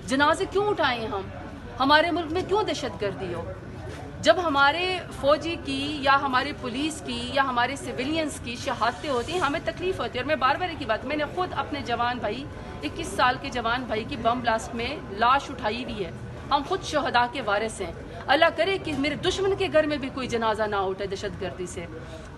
जनाजे क्यों उठाएं हम? हमारे मुल्क में क्यों दहशतगर्दी हो? जब हमारे फौजी की या हमारे पुलिस की या हमारे सिविलियंस की शहादतें होती हैं, हमें तकलीफ होती है। और मैं बार बार एक ही बात, मैंने खुद अपने जवान भाई 21 साल के जवान भाई की बम ब्लास्ट में लाश उठाई हुई है। हम खुद शहदा के वारिस हैं। अल्लाह करे कि मेरे दुश्मन के घर में भी कोई जनाजा ना उठे दहशतगर्दी से।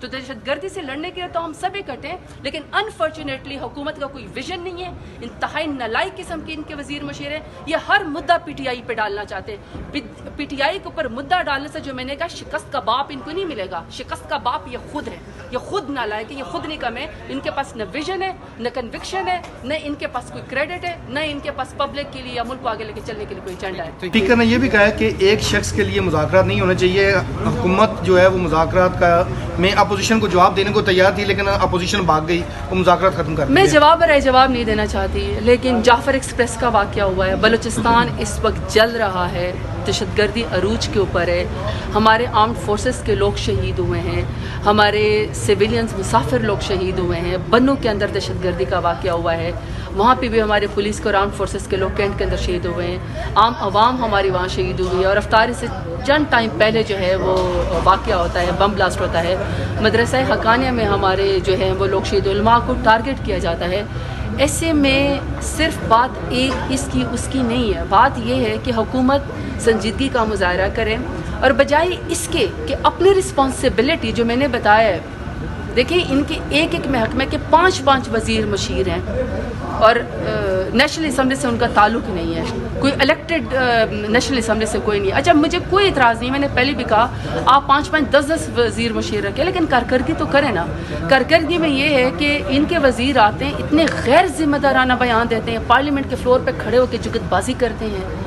तो दहशतगर्दी से लड़ने के लिए तो हम सब इकट्ठे हैं, लेकिन अनफॉर्चुनेटली हुकूमत का कोई विजन नहीं है। इंतहाई नालायक किस्म के इनके वजीर मशीर हैं। ये हर मुद्दा पीटीआई पे डालना चाहते हैं। पीटीआई के ऊपर मुद्दा डालने से, जो मैंने कहा, शिकस्त का बाप इनको नहीं मिलेगा। शिकस्त का बाप ये खुद है, ये खुद नालायक है, ये खुद निकम है। इनके पास न विजन है, न कन्विक्शन है, न इनके पास कोई क्रेडिट है, न इनके पास पब्लिक के लिए या मुल्क को आगे लेके चलने के लिए कोई एजेंडा है। स्पीकर ने यह भी कहा है कि एक शख्स के लिए मुज़ाकरात नहीं होने चाहिए। हुकूमत जो है वो मुज़ाकरात का में अपोजिशन को जवाब देने को तैयार थी, लेकिन अपोजिशन भाग गई, वो मुज़ाकरात खत्म कर दिए। मैं जवाब नहीं देना चाहती, लेकिन जाफर एक्सप्रेस का वाक़या हुआ है। बलूचिस्तान इस वक्त जल रहा है, दहशतगर्दी अरूज के ऊपर है। हमारे आर्म्ड फोर्सेस के लोग शहीद हुए हैं, हमारे सिविलियंस मुसाफिर लोग शहीद हुए हैं। बन्नू के अंदर दहशतगर्दी का वाक़या हुआ है, वहाँ पे भी हमारे पुलिस को आर्म्ड फोर्सेस के लोग कैंट के अंदर शहीद हुए हैं। आम आवाम हमारी वहाँ शहीद हुई है। और अफ्तारी से चंद टाइम पहले जो है वो वाक़या होता है, बम ब्लास्ट होता है मदरसा हकानिया में। हमारे जो है वो लोग शहीद, उलमा को टारगेट किया जाता है। ऐसे में सिर्फ बात एक इसकी उसकी नहीं है। बात यह है कि हुकूमत संजीदगी का मुजाहरा करें, और बजाय इसके कि अपनी रिस्पॉन्सिबिलिटी जो मैंने बताया है, देखिए इनके एक एक महकमे के 5 वजीर मशीर हैं, और नेशनल असम्बली से उनका ताल्लुक नहीं है। कोई इलेक्टेड नेशनल असम्बली से कोई नहीं। अच्छा, मुझे कोई इतराज़ नहीं, मैंने पहले भी कहा आप 5 10 वजीर मशीर रखें, लेकिन कारकर्दगी तो करें ना। कारकर्दगी में ये है कि इनके वजीर आते हैं, इतने गैर जिम्मेदाराना बयान देते हैं, पार्लियामेंट के फ्लोर पर खड़े होकर जुगतबाजी करते हैं,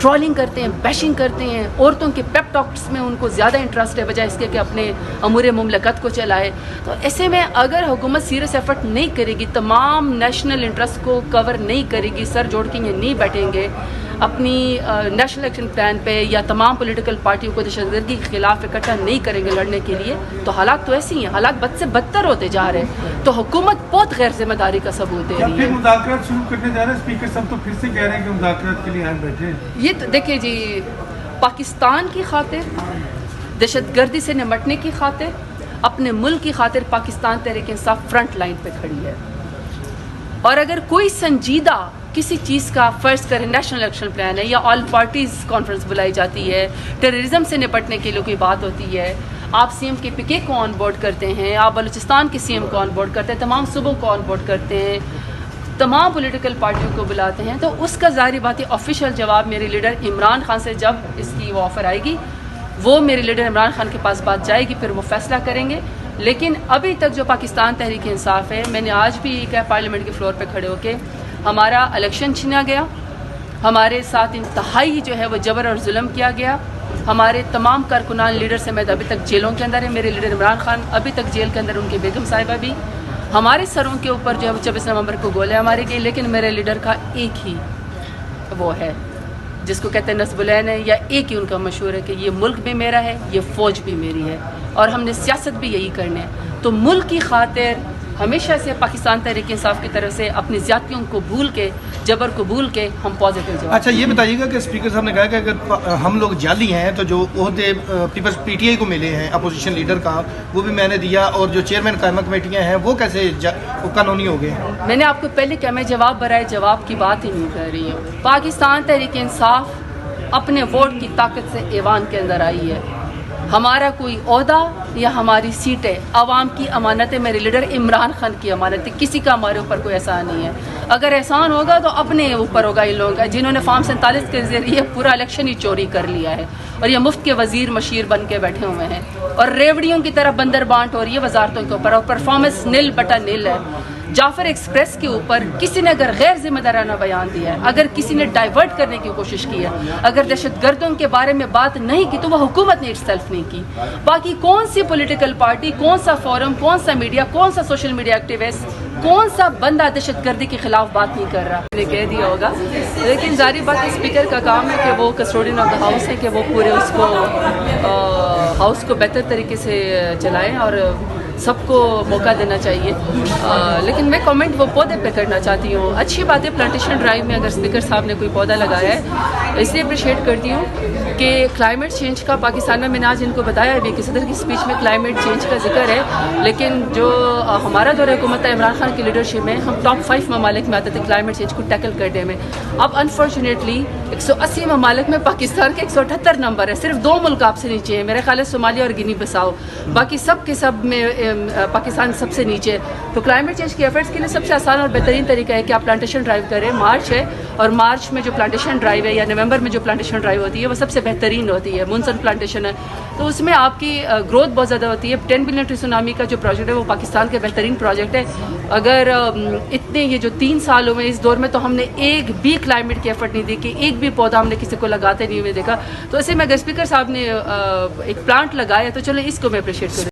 ट्रोलिंग करते हैं, बैशिंग करते हैं। औरतों के पेप टॉक्स में उनको ज़्यादा इंटरेस्ट है बजाय इसके कि अपने अमूर मुमलकत को चलाए। तो ऐसे में अगर हुकूमत सीरियस एफर्ट नहीं करेगी, तमाम नेशनल इंटरेस्ट को कवर नहीं करेगी, सर जोड़ के ये नहीं बैठेंगे अपनी नेशनल एक्शन प्लान पे, या तमाम पॉलिटिकल पार्टियों को दहशतगर्दी के खिलाफ इकट्ठा नहीं करेंगे लड़ने के लिए, तो हालात तो ऐसी हैं, हालात बद से बदतर होते जा रहे हैं। तो हुकूमत बहुत गैर जिम्मेदारी का सबूत दे रही है। मुज़ाकरात शुरू करने जा रहे हैं, स्पीकर साहब तो फिर से कह रहे हैं कि मुज़ाकरात के लिए आज बैठे हैं। ये तो देखिए जी, पाकिस्तान की खातिर, दहशतगर्दी से निपटने की खातिर, अपने मुल्क की खातिर पाकिस्तान तहरीक इंसाफ फ्रंट लाइन पे खड़ी है। और अगर कोई संजीदा किसी चीज़ का फ़र्ज़ करें, नेशनल एक्शन प्लान है या ऑल पार्टीज़ कॉन्फ्रेंस बुलाई जाती है, टेररिज्म से निपटने के लिए कोई बात होती है, आप सीएम के पीके को ऑन बोर्ड करते हैं, आप बलूचिस्तान के सीएम को ऑन बोर्ड करते हैं, तमाम सूबों को ऑन बोर्ड करते हैं, तमाम पॉलिटिकल पार्टियों को बुलाते हैं, तो उसका ज़ाहिर बात है ऑफिशियल जवाब मेरे लीडर इमरान खान से, जब इसकी वो ऑफ़र आएगी, वो मेरे लीडर इमरान खान के पास बात जाएगी, फिर वो फैसला करेंगे। लेकिन अभी तक जो पाकिस्तान तहरीक इंसाफ है, मैंने आज भी कहा पार्लियामेंट के फ्लोर पर खड़े होकर, हमारा इलेक्शन छीना गया, हमारे साथ इंतहाई जो है वो जबर और जुल्म किया गया, हमारे तमाम कारकुनान लीडर समेत अभी तक जेलों के अंदर है। मेरे लीडर इमरान खान अभी तक जेल के अंदर, उनकी बेगम साहिबा भी। हमारे सरों के ऊपर जो है 24 नवंबर को गोलियां मारी गई, लेकिन मेरे लीडर का एक ही वो है जिसको कहते हैं नस्बुलैन है, या एक ही उनका मशहूर है कि ये मुल्क भी मेरा है, ये फ़ौज भी मेरी है, और हमने सियासत भी यही करने है। तो मुल्क की खातिर हमेशा से पाकिस्तान तहरीक इंसाफ की तरफ से अपनी ज़्यादतियों को भूल के, जबर को भूल के, हम पॉजिटिव जवाब। अच्छा, ये बताइएगा कि स्पीकर साहब ने कहा कि अगर हम लोग जाली हैं तो जो ओहदे पीपल्स पीटीआई को मिले हैं अपोजिशन लीडर का, वो भी मैंने दिया, और जो चेयरमैन कायमा कमेटियाँ हैं वो कैसे वो कानूनी हो गए? मैंने आपको पहले कहा, मैं जवाब बराए जवाब की बात ही नहीं कर रही हूँ। पाकिस्तान तहरीक इंसाफ अपने वोट की ताकत से ऐवान के अंदर आई है। हमारा कोई ओहदा या हमारी सीटें अवाम की अमानत है, मेरे लीडर इमरान खान की अमानत है, किसी का हमारे ऊपर कोई एहसान नहीं है। अगर एहसान होगा तो अपने ऊपर होगा इन लोगों का, जिन्होंने फॉर्म 47 के जरिए पूरा इलेक्शन ही चोरी कर लिया है, और ये मुफ्त के वजीर मशीर बन के बैठे हुए हैं, और रेवड़ियों की तरह बंदर बांट हो रही है वजारतों के ऊपर, और परफॉर्मेंस नील बटा नील है। जाफर एक्सप्रेस के ऊपर किसी ने अगर गैर जिम्मेदाराना बयान दिया है, अगर किसी ने डाइवर्ट करने की कोशिश की है, अगर दहशतगर्दों के बारे में बात नहीं की, तो वह हुकूमत ने इटसेल्फ नहीं की। बाकी कौन सी पॉलिटिकल पार्टी, कौन सा फोरम, कौन सा मीडिया, कौन सा सोशल मीडिया एक्टिविस्ट, कौन सा बंदा दहशतगर्दी के खिलाफ बात नहीं कर रहा? मैंने कह दिया होगा, लेकिन जारी बात है स्पीकर का काम है कि वो कस्टोडियन ऑफ द हाउस है, कि वो पूरे उसको हाउस को बेहतर तरीके से चलाएं, और सबको मौका देना चाहिए। लेकिन मैं कमेंट वो पौधे पे करना चाहती हूँ। अच्छी बात है प्लांटेशन ड्राइव में अगर स्पीकर साहब ने कोई पौधा लगाया है, इसलिए अप्रिशिएट करती हूँ कि क्लाइमेट चेंज का पाकिस्तान में, मैंने आज इनको बताया भी कि सदर की स्पीच में क्लाइमेट चेंज का जिक्र है, लेकिन जो हमारा दौर हुकूमत है इमरान खान की लीडरशिप में, हम टॉप 5 ममालिक में आते थे क्लाइमेट चेंज को टैकल करने में। अब अनफॉर्चुनेटली 180 ममालिक में पाकिस्तान के 178 नंबर है, सिर्फ 2 मुल्क आपसे नीचे है, मेरे ख्याल है सोमालिया और गिनी बसाओ, बाकी सब के सब में पाकिस्तान सबसे नीचे है। तो क्लाइमेट चेंज के एफर्ट्स के लिए सबसे आसान और बेहतरीन तरीका है कि आप प्लांटेशन ड्राइव करें। मार्च है और मार्च में जो प्लांटेशन ड्राइव है या नवंबर में जो प्लांटेशन ड्राइव होती है वो सबसे बेहतरीन होती है। मुनसन प्लांटेशन है तो उसमें आपकी ग्रोथ बहुत ज़्यादा होती है। 10 बिलियन ट्री सुनामी का जो प्रोजेक्ट है वो पाकिस्तान के बेहतरीन प्रोजेक्ट है। अगर इतने ये जो 3 सालों में इस दौर में तो हमने एक भी क्लाइमेट की एफर्ट नहीं देखी, एक भी पौधा हमने किसी को लगाते नहीं हुए देखा। तो ऐसे में अगर स्पीकर साहब ने एक प्लांट लगाया तो चलो इसको मैं अप्रिशिएट करूँ।